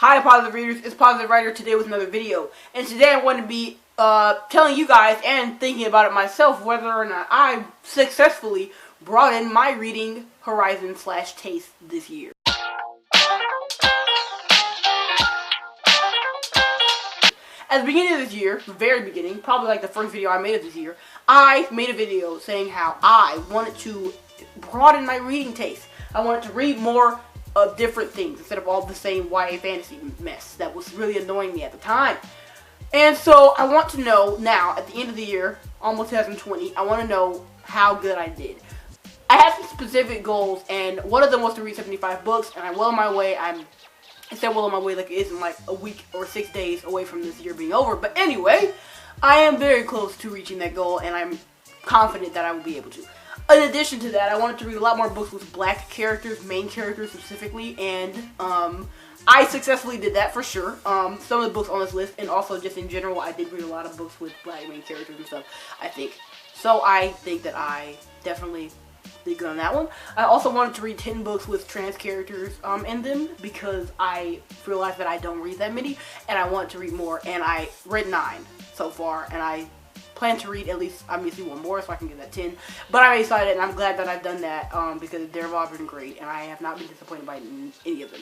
Hi Positive Readers, it's Positive Writer today with another video. And today I want to be telling you guys and thinking about it myself whether or not I successfully broadened my reading horizon / taste this year. At the beginning of this year, the very beginning, probably like the first video I made of this year, I made a video saying how I wanted to broaden my reading taste. I wanted to read more of different things instead of all the same YA fantasy mess that was really annoying me at the time. And so I want to know now, at the end of the year, almost 2020, I want to know how good I did. I had some specific goals, and one of them was to read 75 books, and I'm well on my way. I said well on my way like it isn't like a week or 6 days away from this year being over. But anyway, I am very close to reaching that goal, and I'm confident that I will be able to. In addition to that, I wanted to read a lot more books with black characters, main characters specifically, and I successfully did that for sure. Some of the books on this list, and also just in general, I did read a lot of books with black main characters and stuff, I think. So I think that I definitely did good on that one. I also wanted to read 10 books with trans characters in them because I realized that I don't read that many, and I want to read more, and I read 9 so far, and I plan to read at least, obviously, one more so I can get that 10. But I'm excited, and I'm glad that I've done that because they've all been great, and I have not been disappointed by any of them.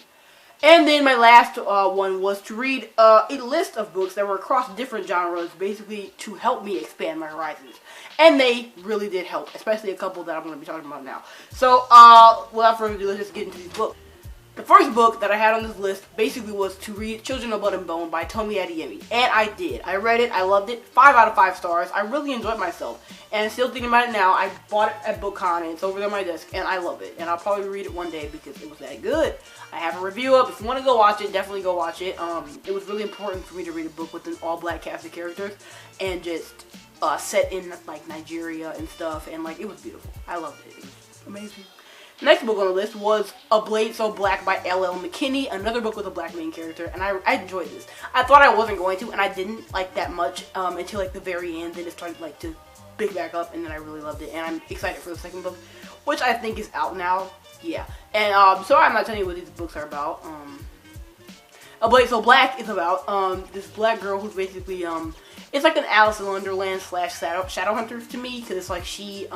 And then my last one was to read a list of books that were across different genres, basically to help me expand my horizons. And they really did help, especially a couple that I'm going to be talking about now. So, without further ado, let's just get into these books. The first book that I had on this list basically was to read Children of Blood and Bone by Tomi Adeyemi. And I did. I read it. I loved it. 5 out of 5 stars. I really enjoyed myself. And still thinking about it now, I bought it at BookCon and it's over there on my desk and I love it. And I'll probably read it one day because it was that good. I have a review up. If you want to go watch it, definitely go watch it. It was really important for me to read a book with an all-black cast of characters and just set in like Nigeria and stuff. And like, it was beautiful. I loved it. It was amazing. Next book on the list was A Blade So Black by L.L. McKinney, another book with a black main character, and I enjoyed this. I thought I wasn't going to, and I didn't like that much until like the very end. Then it started like to pick back up, and then I really loved it, and I'm excited for the second book, which I think is out now. Yeah, and so I'm not telling you what these books are about. A Blade So Black is about this black girl who's basically it's like an Alice in Wonderland / Shadowhunters to me, because it's like she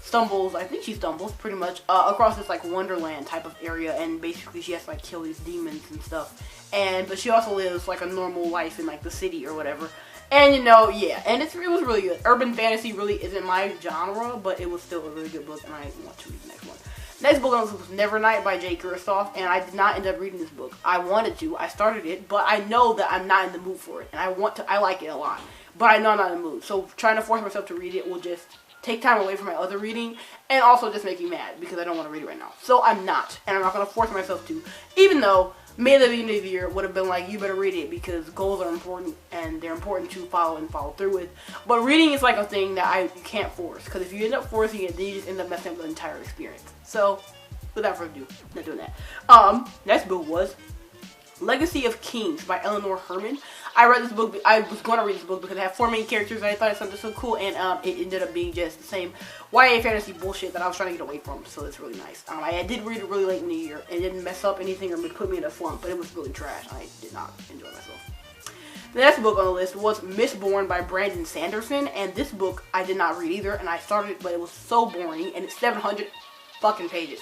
stumbles, I think she stumbles pretty much across this like Wonderland type of area, and basically she has to like kill these demons and stuff, but she also lives like a normal life in like the city or whatever. And you know, yeah, and it was really good. Urban fantasy really isn't my genre, but it was still a really good book, and I want to read the next one. Next book on this was Nevernight by Jay Kristoff, and I did not end up reading this book. I wanted to, I started it, but I know that I'm not in the mood for it, and I like it a lot, but I know I'm not in the mood, so trying to force myself to read it will just take time away from my other reading, and also just make me mad because I don't want to read it right now. So I'm not, and I'm not going to force myself to, even though May the beginning of the year would have been like, you better read it because goals are important, and they're important to follow and follow through with. But reading is like a thing that you can't force, because if you end up forcing it, then you just end up messing up the entire experience. So, without further ado, not doing that. Next book was Legacy of Kings by Eleanor Herman. I read this book, I was going to read this book because it had 4 main characters and I thought it sounded so cool, and it ended up being just the same YA fantasy bullshit that I was trying to get away from, so it's really nice. I did read it really late in the year, and it didn't mess up anything or put me in a slump, but it was really trash. I did not enjoy myself. The next book on the list was Mistborn by Brandon Sanderson, and this book I did not read either, and I started it, but it was so boring, and it's 700 fucking pages.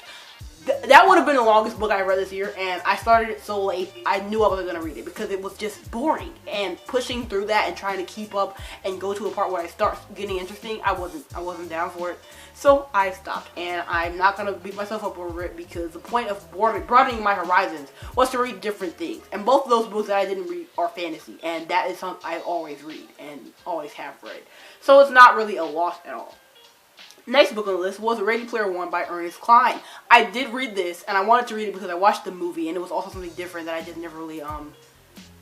That would have been the longest book I read this year, and I started it so late, I knew I wasn't going to read it because it was just boring, and pushing through that and trying to keep up and go to a part where I start getting interesting, I wasn't down for it, so I stopped, and I'm not going to beat myself up over it because the point of broadening my horizons was to read different things, and both of those books that I didn't read are fantasy, and that is something I always read and always have read, so it's not really a loss at all. Next book on the list was Ready Player One by Ernest Cline. I did read this, and I wanted to read it because I watched the movie, and it was also something different that I just never really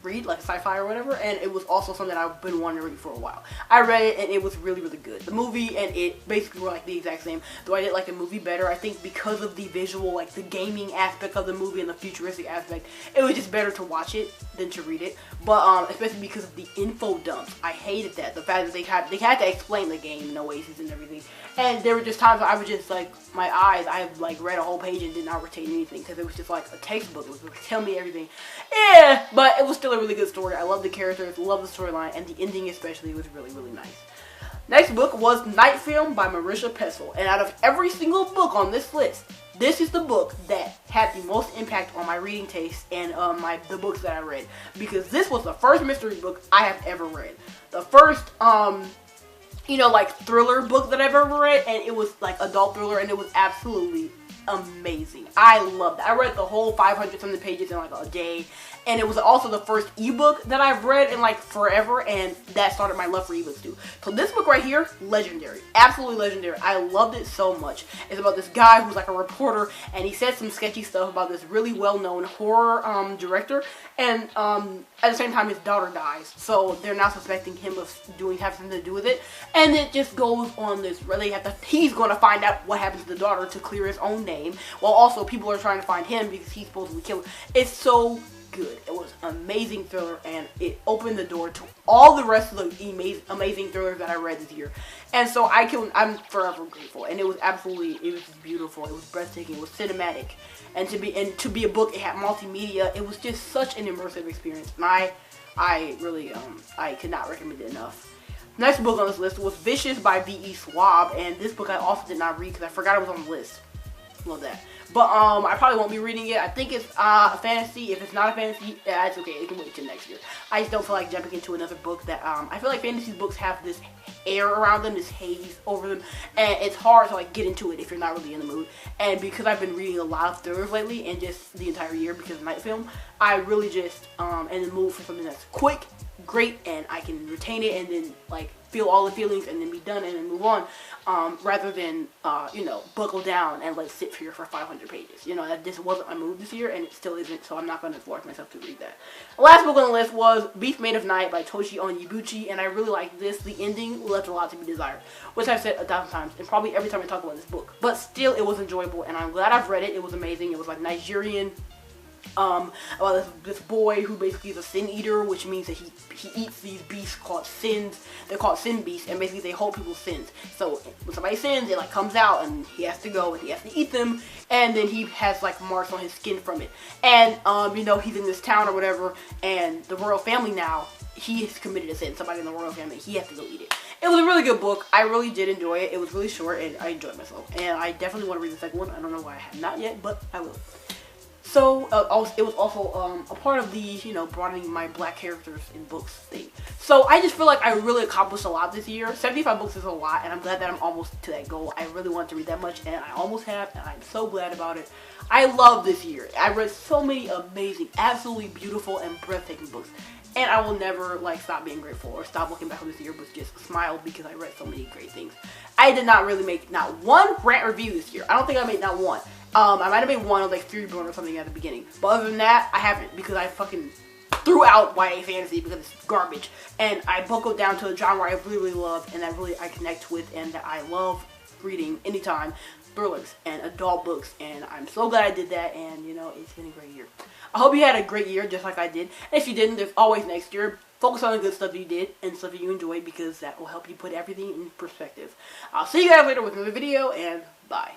read, like sci-fi or whatever, and it was also something I've been wanting to read for a while. I read it and it was really, really good. The movie and it basically were like the exact same, though I did like the movie better. I think because of the visual, like the gaming aspect of the movie and the futuristic aspect, it was just better to watch it than to read it. But especially because of the info dumps, I hated that. The fact that they had to explain the game and Oasis and everything, and there were just times where I was just like, my eyes, I like read a whole page and did not retain anything because it was just like a textbook. It was like, tell me everything. Yeah, but it was still a really good story. I love the characters, love the storyline, and the ending especially was really, really nice. Next book was Night Film by Marisha Pessel, and out of every single book on this list, this is the book that had the most impact on my reading taste and the books that I read, because this was the first mystery book I have ever read. The first like thriller book that I've ever read, and it was like adult thriller, and it was absolutely amazing. I loved it. I read the whole 500 something pages in like a day, and it was also the first ebook that I've read in like forever, and that started my love for ebooks too. So this book right here, legendary, absolutely legendary. I loved it so much. It's about this guy who's like a reporter, and he said some sketchy stuff about this really well-known horror director, and at the same time his daughter dies, so they're now suspecting him of having something to do with it, and it just goes on this really he's going to find out what happened to the daughter to clear his own name, while also people are trying to find him because he's supposedly killed her. It's so good. It was an amazing thriller, and it opened the door to all the rest of the amazing thrillers that I read this year. And so I'm forever grateful. And it was beautiful. It was breathtaking. It was cinematic. And to be a book, it had multimedia. It was just such an immersive experience. And I really I could not recommend it enough. Next book on this list was Vicious by V.E. Schwab, and this book I also did not read because I forgot it was on the list. Love that. But I probably won't be reading it. I think it's a fantasy. If it's not a fantasy, yeah, it's okay. It can wait till next year. I just don't feel like jumping into another book that I feel like fantasy books have this air around them, this haze over them, and it's hard to like get into it if you're not really in the mood. And because I've been reading a lot of thrillers lately, and just the entire year because of Night Film, I really just in the mood for something that's quick, great, and I can retain it and then like feel all the feelings and then be done and then move on, rather than buckle down and let it sit here for 500 pages. That just wasn't my mood this year, and it still isn't, so I'm not going to force myself to read that. The last book on the list was Beast Made of Night by Toshi Onyebuchi, and I really like this. The ending left a lot to be desired, which I've said 1,000 times, and probably every time I talk about this book, but still it was enjoyable, and I'm glad I've read it. It was amazing. It was like Nigerian, about this boy who basically is a sin eater, which means that he eats these beasts called sins. They're called sin beasts, and basically they hold people's sins. So when somebody sins, it like comes out, and he has to go and he has to eat them, and then he has like marks on his skin from it. And he's in this town or whatever, and the royal family now, he has committed a sin. Somebody in the royal family, he has to go eat it. It was a really good book. I really did enjoy it. It was really short, and I enjoyed myself. And I definitely want to read the second one. I don't know why I have not yet, but I will. So, it was also a part of the, broadening my black characters in books thing. So, I just feel like I really accomplished a lot this year. 75 books is a lot, and I'm glad that I'm almost to that goal. I really wanted to read that much, and I almost have, and I'm so glad about it. I love this year. I read so many amazing, absolutely beautiful, and breathtaking books. And I will never, stop being grateful or stop looking back on this year, but just smile because I read so many great things. I did not really make not one rant review this year. I don't think I made not one. I might have made one of Furyborn or something at the beginning. But other than that, I haven't, because I fucking threw out YA fantasy because it's garbage. And I buckled down to a genre I really, really love and that I connect with and that I love reading anytime. Thrillers and adult books. And I'm so glad I did that, and it's been a great year. I hope you had a great year just like I did. And if you didn't, there's always next year. Focus on the good stuff you did and stuff you enjoyed, because that will help you put everything in perspective. I'll see you guys later with another video, and bye.